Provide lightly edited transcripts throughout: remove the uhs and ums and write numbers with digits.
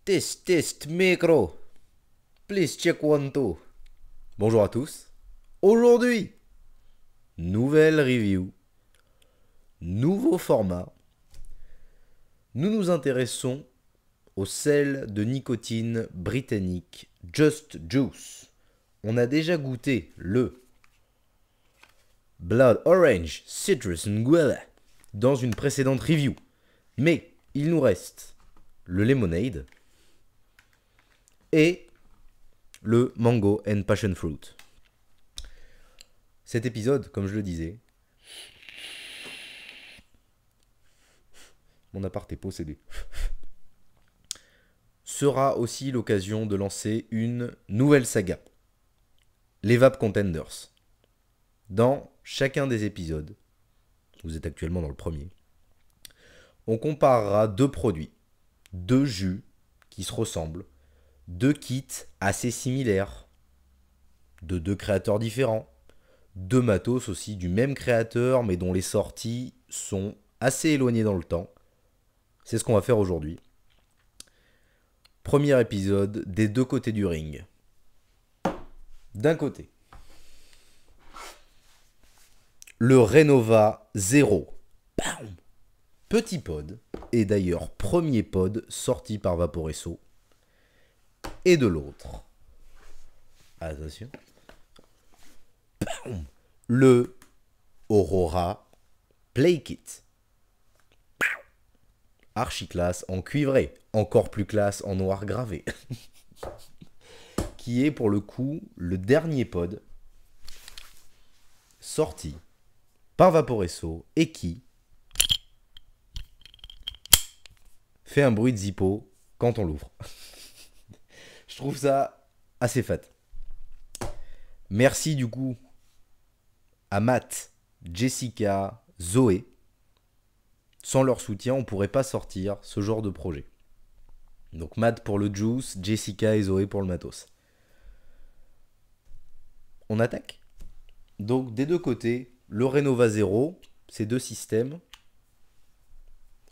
Test, micro. Please check one, two. Bonjour à tous. Aujourd'hui, nouvelle review, nouveau format. Nous nous intéressons au sel de nicotine britannique Just Juice. On a déjà goûté le Blood Orange Citrus Nguela dans une précédente review. Mais il nous reste le Lemonade et le Mango and Passion Fruit. Cet épisode, comme je le disais, mon appart est possédé, sera aussi l'occasion de lancer une nouvelle saga, les Vape Contenders. Dans chacun des épisodes, vous êtes actuellement dans le premier, on comparera deux produits, deux jus qui se ressemblent, deux kits assez similaires, de deux créateurs différents, deux matos aussi du même créateur mais dont les sorties sont assez éloignées dans le temps. C'est ce qu'on va faire aujourd'hui. Premier épisode des deux côtés du ring. D'un côté, le Renova Zero. Bam, petit pod, et d'ailleurs premier pod sorti par Vaporesso. Et de l'autre, attention, bam, le Aurora Play Kit. Archi classe en cuivré, encore plus classe en noir gravé. Qui est pour le coup le dernier pod sorti par Vaporesso et qui fait un bruit de zippo quand on l'ouvre. Je trouve ça assez fat. Merci du coup à Matt, Jessica, Zoé. Sans leur soutien, on ne pourrait pas sortir ce genre de projet. Donc Matt pour le juice, Jessica et Zoé pour le matos. On attaque. Donc des deux côtés, le Renova Zero, ces deux systèmes,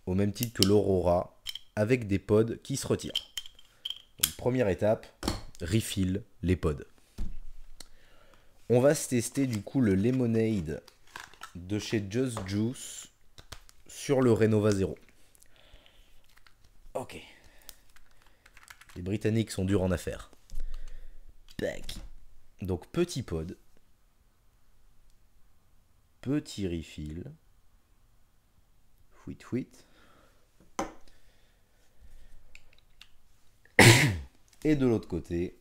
au même titre que l'Aurora, avec des pods qui se retirent. Donc, première étape, refill les pods. On va se tester du coup le Lemonade de chez Just Juice sur le Renova Zero. Ok. Les Britanniques sont durs en affaires. Tac. Donc petit pod. Petit refill. Fouit fouit. Et de l'autre côté,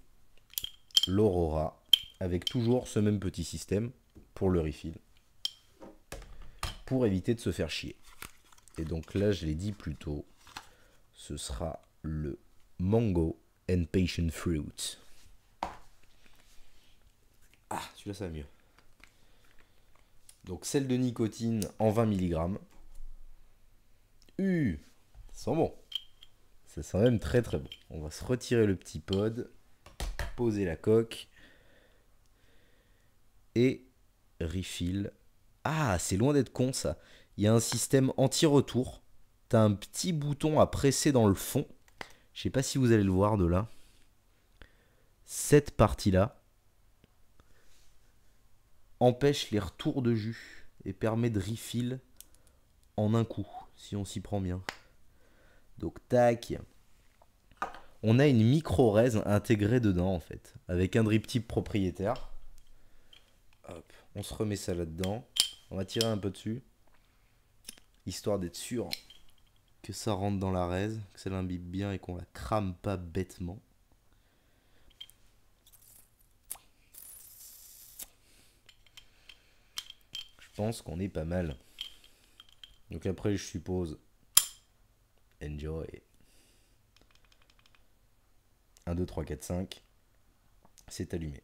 l'Aurora, avec toujours ce même petit système pour le refill, pour éviter de se faire chier. Et donc là, je l'ai dit plus tôt, ce sera le Mango and Passion Fruit. Ah, celui-là, ça va mieux. Donc, sel de nicotine en 20 mg. Ça sent bon. Ça sent même très très bon. On va se retirer le petit pod, poser la coque et refill. Ah, c'est loin d'être con ça. Il y a un système anti-retour. T'as un petit bouton à presser dans le fond. Je sais pas si vous allez le voir de là. Cette partie-là empêche les retours de jus et permet de refill en un coup, si on s'y prend bien. Donc tac. On a une micro-raise intégrée dedans en fait, avec un drip tip propriétaire. Hop, on se remet ça là-dedans. On va tirer un peu dessus, histoire d'être sûr que ça rentre dans la raise, que ça l'imbibe bien et qu'on la crame pas bêtement. Je pense qu'on est pas mal. Donc après, je suppose, enjoy. 1, 2, 3, 4, 5. C'est allumé.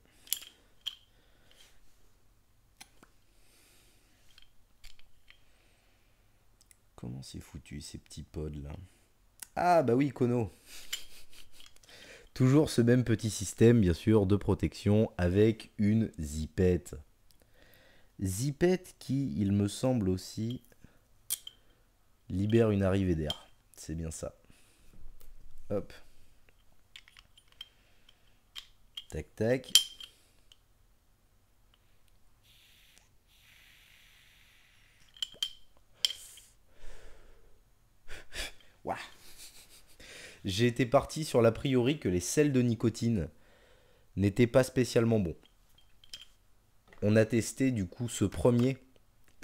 Comment c'est foutu ces petits pods là? Ah bah oui, Kono. Toujours ce même petit système, bien sûr, de protection avec une zipette. Zipette qui, il me semble aussi, libère une arrivée d'air. C'est bien ça. Hop. Tac, tac. Ouah. J'ai été parti sur l'a priori que les sels de nicotine n'étaient pas spécialement bons. On a testé du coup ce premier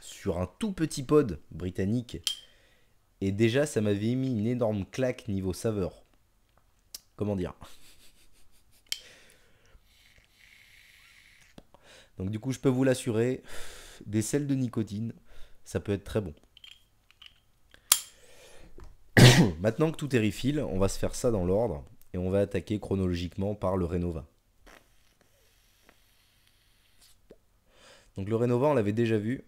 sur un tout petit pod britannique. Et déjà, ça m'avait mis une énorme claque niveau saveur. Comment dire? Donc du coup, je peux vous l'assurer, des sels de nicotine, ça peut être très bon. Maintenant que tout est refill, on va se faire ça dans l'ordre. Et on va attaquer chronologiquement par le Renova. Donc le Renova, on l'avait déjà vu.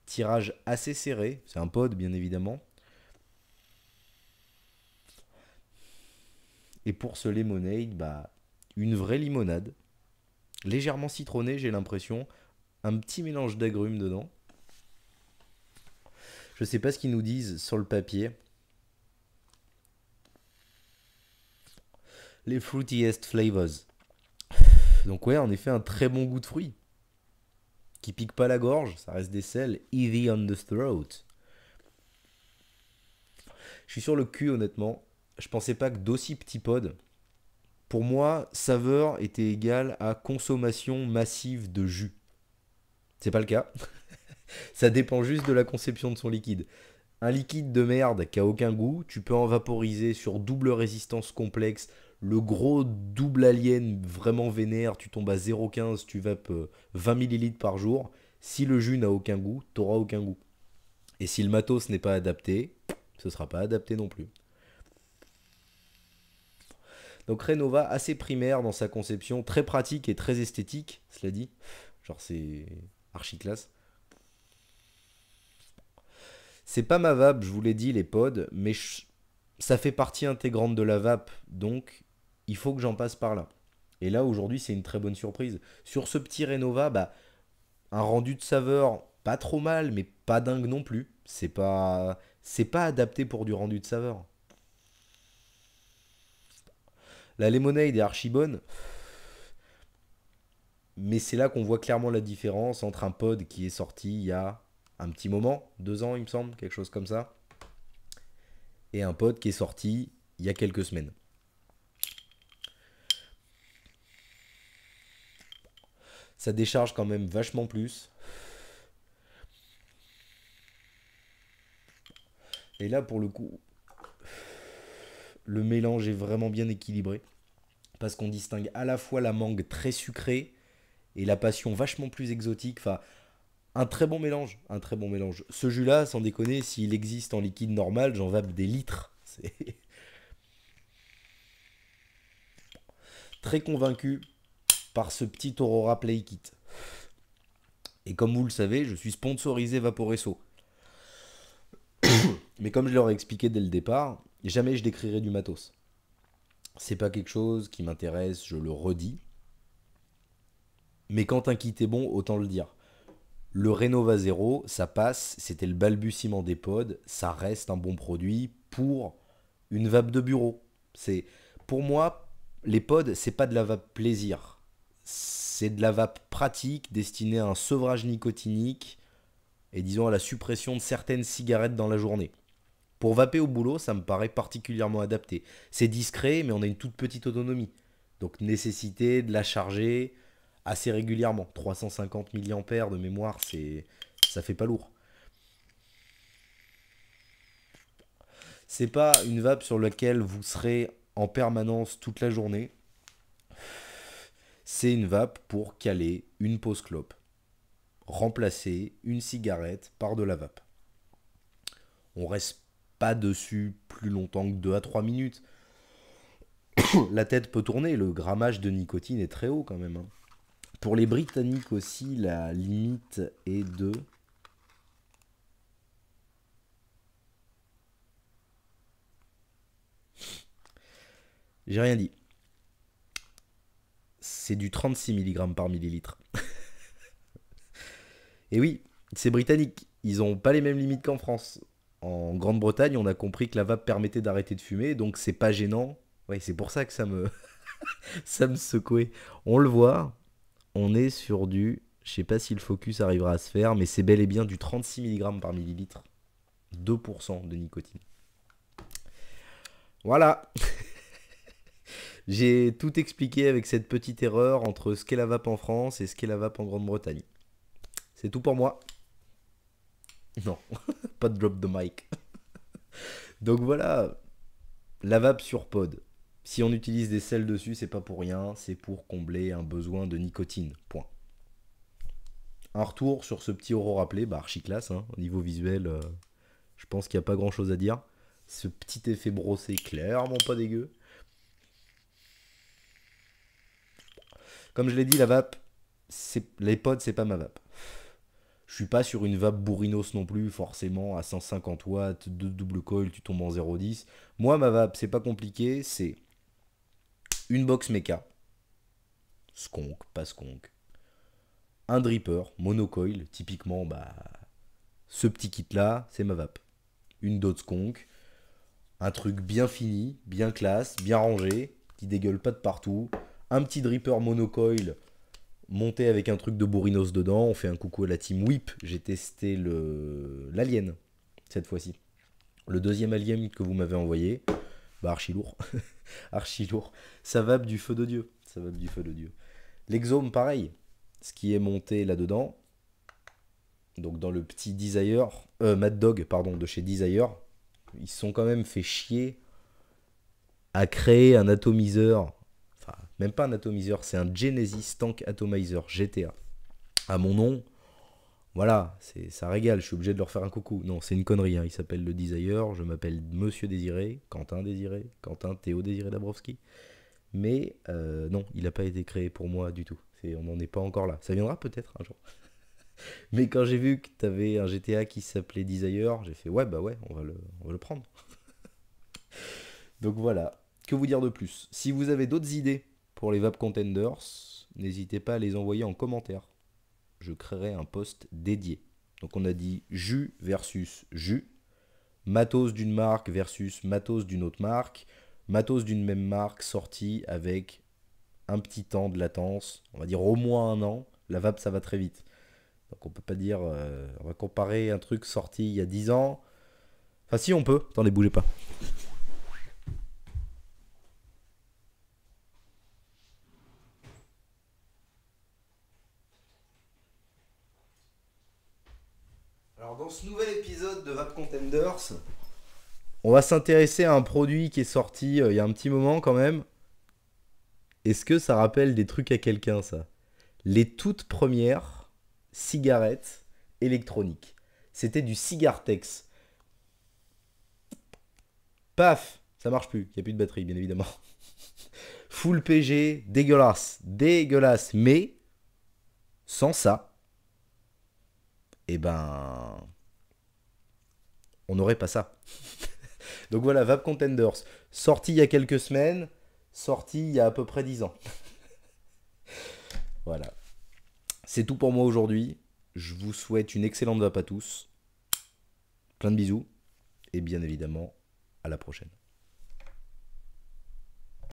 Tirage assez serré, c'est un pod bien évidemment. Et pour ce lemonade, bah, une vraie limonade. Légèrement citronnée, j'ai l'impression. Un petit mélange d'agrumes dedans. Je sais pas ce qu'ils nous disent sur le papier. Les fruitiest flavors. Donc ouais, en effet, un très bon goût de fruits. Qui pique pas la gorge, ça reste des sels. Easy on the throat. Je suis sur le cul honnêtement. Je pensais pas que d'aussi petits pods. Pour moi, saveur était égale à consommation massive de jus. C'est pas le cas. Ça dépend juste de la conception de son liquide. Un liquide de merde qui a aucun goût, tu peux en vaporiser sur double résistance complexe. Le gros double alien vraiment vénère, tu tombes à 0,15, tu vapes 20 ml par jour. Si le jus n'a aucun goût, t'auras aucun goût. Et si le matos n'est pas adapté, ce sera pas adapté non plus. Donc Renova, assez primaire dans sa conception, très pratique et très esthétique, cela dit. Genre c'est archi classe. C'est pas ma vape, je vous l'ai dit, les pods, mais ça fait partie intégrante de la vape, donc il faut que j'en passe par là. Et là, aujourd'hui, c'est une très bonne surprise. Sur ce petit Renova, bah, un rendu de saveur pas trop mal, mais pas dingue non plus. C'est pas adapté pour du rendu de saveur. La lemonade est archi bonne, mais c'est là qu'on voit clairement la différence entre un pod qui est sorti il y a un petit moment, 2 ans il me semble, quelque chose comme ça, et un pod qui est sorti il y a quelques semaines. Ça décharge quand même vachement plus. Et là, pour le coup, le mélange est vraiment bien équilibré. Parce qu'on distingue à la fois la mangue très sucrée et la passion vachement plus exotique. Enfin, un très bon mélange. Un très bon mélange. Ce jus-là, sans déconner, s'il existe en liquide normal, j'en vape des litres. C'est très convaincu par ce petit Aurora Play Kit. Et comme vous le savez, je suis sponsorisé Vaporesso. Mais comme je leur ai expliqué dès le départ, jamais je décrirai du matos. C'est pas quelque chose qui m'intéresse, je le redis. Mais quand un kit est bon, autant le dire. Le Renova Zero, ça passe, c'était le balbutiement des pods, ça reste un bon produit pour une vape de bureau. C'est pour moi, les pods, c'est pas de la vape plaisir. C'est de la vape pratique destinée à un sevrage nicotinique et disons à la suppression de certaines cigarettes dans la journée. Pour vaper au boulot, ça me paraît particulièrement adapté. C'est discret, mais on a une toute petite autonomie. Donc nécessité de la charger assez régulièrement. 350 mAh de mémoire, ça fait pas lourd. C'est pas une vape sur laquelle vous serez en permanence toute la journée. C'est une vape pour caler une pause clope. Remplacer une cigarette par de la vape. On reste pas dessus plus longtemps que 2 à 3 minutes. La tête peut tourner, le grammage de nicotine est très haut quand même, hein. Pour les Britanniques aussi, la limite est de... J'ai rien dit. C'est du 36 mg par millilitre. Et oui, c'est britannique. Ils n'ont pas les mêmes limites qu'en France. En Grande-Bretagne, on a compris que la vape permettait d'arrêter de fumer, donc c'est pas gênant. Ouais, c'est pour ça que ça me... Ça me secouait. On le voit, on est sur du... Je sais pas si le focus arrivera à se faire, mais c'est bel et bien du 36 mg par millilitre. 2% de nicotine. Voilà. J'ai tout expliqué avec cette petite erreur entre ce qu'est la vape en France et ce qu'est la vape en Grande-Bretagne. C'est tout pour moi. Non, pas de drop de mic. Donc voilà, la vape sur pod. Si on utilise des sels dessus, c'est pas pour rien, c'est pour combler un besoin de nicotine. Point. Un retour sur ce petit Aurora Play, bah archi classe, hein. Au niveau visuel, je pense qu'il n'y a pas grand chose à dire. Ce petit effet brossé, clairement pas dégueu. Comme je l'ai dit, la vape, les pods, c'est pas ma vape. Je suis pas sur une vape bourrinos non plus, forcément, à 150 watts, de double coil, tu tombes en 0,10. Moi, ma vape, c'est pas compliqué, c'est une box méca, skunk, pas skunk, un dripper, monocoil, typiquement, bah, ce petit kit-là, c'est ma vape. Une dot skunk, un truc bien fini, bien classe, bien rangé, qui dégueule pas de partout, un petit dripper monocoil, monté avec un truc de bourrinos dedans. On fait un coucou à la team Whip. J'ai testé l'Alien cette fois-ci. Le deuxième Alien que vous m'avez envoyé. Bah archi lourd. Archi lourd. Ça vape du feu de Dieu. Ça vape du feu de Dieu. L'Exome pareil. Ce qui est monté là-dedans. Donc dans le petit Desire. Mad Dog pardon de chez Desire. Ils se sont quand même fait chier à créer un atomiseur. Enfin, même pas un atomiseur, c'est un Genesis Tank Atomizer GTA. À mon nom, voilà, ça régale, je suis obligé de leur faire un coucou. Non, c'est une connerie, hein. Il s'appelle le Desire, je m'appelle Monsieur Désiré, Quentin Théo Désiré Dabrowski. Mais non, il n'a pas été créé pour moi du tout. On n'en est pas encore là. Ça viendra peut-être un jour. Mais quand j'ai vu que tu avais un GTA qui s'appelait Desire, j'ai fait ouais, bah ouais, on va le prendre. Donc voilà, que vous dire de plus? Si vous avez d'autres idées pour les Vape Contenders, n'hésitez pas à les envoyer en commentaire. Je créerai un post dédié. Donc on a dit jus versus jus, matos d'une marque versus matos d'une autre marque, matos d'une même marque sorti avec un petit temps de latence, on va dire au moins un an. La vape ça va très vite. Donc on peut pas dire, on va comparer un truc sorti il y a 10 ans. Enfin si on peut, attendez bougez pas. Alors dans ce nouvel épisode de Vape Contenders, on va s'intéresser à un produit qui est sorti il y a un petit moment quand même. Est-ce que ça rappelle des trucs à quelqu'un ça? Les toutes premières cigarettes électroniques. C'était du Cigartex. Paf, ça marche plus, il n'y a plus de batterie bien évidemment. Full PG, dégueulasse, dégueulasse. Mais sans ça, eh ben, on n'aurait pas ça. Donc voilà, Vape Contenders, sorti il y a quelques semaines, sorti il y a à peu près 10 ans. Voilà. C'est tout pour moi aujourd'hui. Je vous souhaite une excellente vape à tous. Plein de bisous. Et bien évidemment, à la prochaine.